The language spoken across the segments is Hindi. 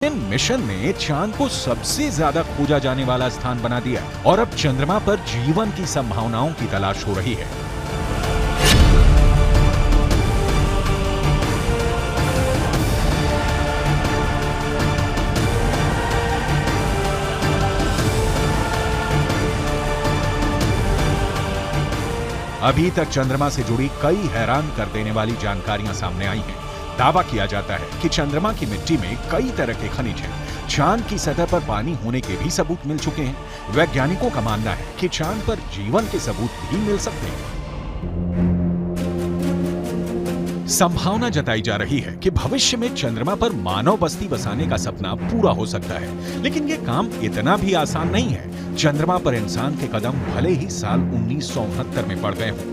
इन मिशन ने चांद को सबसे ज्यादा खोजा जाने वाला स्थान बना दिया और अब चंद्रमा पर जीवन की संभावनाओं की तलाश हो रही है। अभी तक चंद्रमा से जुड़ी कई हैरान कर देने वाली जानकारियां सामने आई हैं। दावा किया जाता है कि चंद्रमा की मिट्टी में कई तरह के खनिज हैं। चांद की सतह पर पानी होने के भी सबूत मिल चुके हैं। वैज्ञानिकों का मानना है कि चांद पर जीवन के सबूत भी मिल सकते हैं। संभावना जताई जा रही है कि भविष्य में चंद्रमा पर मानव बस्ती बसाने का सपना पूरा हो सकता है, लेकिन ये काम इतना भी आसान नहीं है। चंद्रमा पर इंसान के कदम भले ही साल 1969 में पड़ गए हों,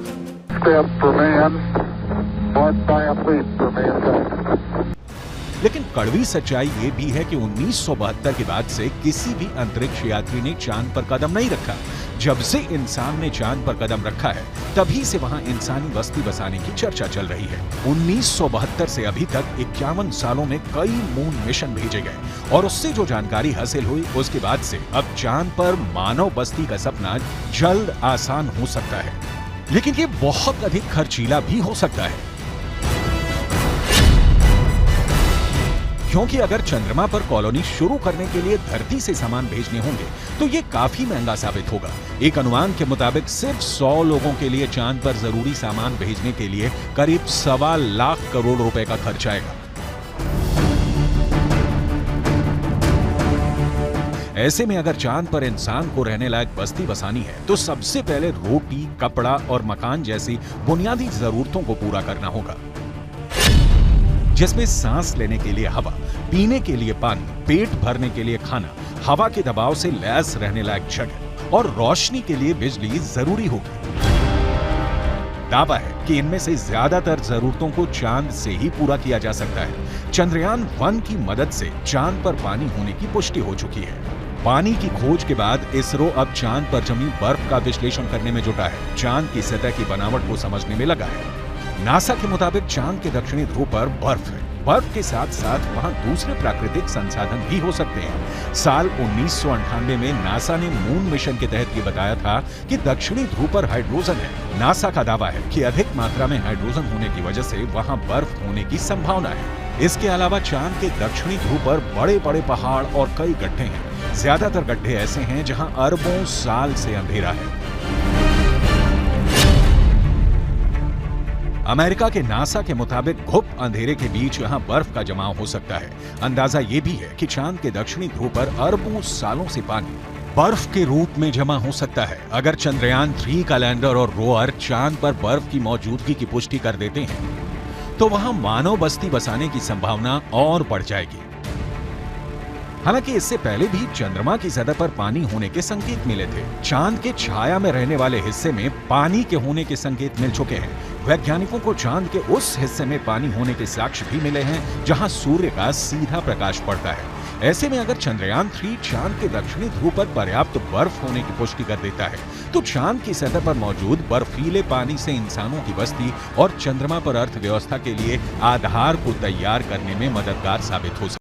लेकिन कड़वी सच्चाई ये भी है कि 1972 के बाद से किसी भी अंतरिक्ष यात्री ने चांद पर कदम नहीं रखा। जब से इंसान ने चांद पर कदम रखा है, तभी से वहां इंसानी बस्ती बसाने की चर्चा चल रही है। 1972 से अभी तक 51 सालों में कई मून मिशन भेजे गए और उससे जो जानकारी हासिल हुई, उसके बाद से अब चांद पर मानव बस्ती का सपना जल्द आसान हो सकता है, लेकिन ये बहुत अधिक खर्चीला भी हो सकता है। क्योंकि अगर चंद्रमा पर कॉलोनी शुरू करने के लिए धरती से सामान भेजने होंगे तो ये काफी महंगा साबित होगा। एक अनुमान के मुताबिक सिर्फ 100 लोगों के लिए चांद पर जरूरी सामान भेजने के लिए करीब 1.25 लाख करोड़ रुपए का खर्च आएगा। ऐसे में अगर चांद पर इंसान को रहने लायक बस्ती बसानी है तो सबसे पहले रोटी, कपड़ा और मकान जैसी बुनियादी जरूरतों को पूरा करना होगा, जिसमें सांस लेने के लिए हवा, पीने के लिए पानी, पेट भरने के लिए खाना, हवा के दबाव से लैस रहने लायक जगह और रोशनी के लिए बिजली जरूरी होगी। दावा है कि इनमें से ज्यादातर जरूरतों को चांद से ही पूरा किया जा सकता है। चंद्रयान 1 की मदद से चांद पर पानी होने की पुष्टि हो चुकी है। पानी की खोज के बाद इसरो अब चांद पर जमी बर्फ का विश्लेषण करने में जुटा है। चांद की सतह की बनावट को समझने में लगा है। नासा के मुताबिक चांद के दक्षिणी ध्रुव पर बर्फ है। बर्फ के साथ साथ वहां दूसरे प्राकृतिक संसाधन भी हो सकते हैं। साल 1998 में नासा ने मून मिशन के तहत ये बताया था कि दक्षिणी ध्रुव पर हाइड्रोजन है। नासा का दावा है कि अधिक मात्रा में हाइड्रोजन होने की वजह से वहां बर्फ होने की संभावना है। इसके अलावा चांद के दक्षिणी ध्रुव पर बड़े बड़े पहाड़ और कई गड्ढे हैं। ज्यादातर गड्ढे ऐसे हैं जहां अरबों साल से अंधेरा है। अमेरिका के नासा के मुताबिक घुप अंधेरे के बीच यहां बर्फ का जमाव हो सकता है। अंदाजा ये भी है कि चांद के दक्षिणी ध्रुव पर अरबों सालों से पानी बर्फ के रूप में जमा हो सकता है। अगर चंद्रयान 3 का लैंडर और रोअर चांद पर बर्फ की मौजूदगी की पुष्टि कर देते हैं तो वहां मानव बस्ती बसाने की संभावना और बढ़ जाएगी। हालांकि इससे पहले भी चंद्रमा की सतह पर पानी होने के संकेत मिले थे। चांद के छाया में रहने वाले हिस्से में पानी के होने के संकेत मिल चुके हैं। वैज्ञानिकों को चांद के उस हिस्से में पानी होने के साक्ष्य भी मिले हैं जहां सूर्य का सीधा प्रकाश पड़ता है। ऐसे में अगर चंद्रयान 3 चांद के दक्षिणी ध्रुव पर पर्याप्त बर्फ होने की पुष्टि कर देता है तो चांद की सतह पर मौजूद बर्फीले पानी से इंसानों की बस्ती और चंद्रमा पर अर्थव्यवस्था के लिए आधार को तैयार करने में मददगार साबित हो सकता है।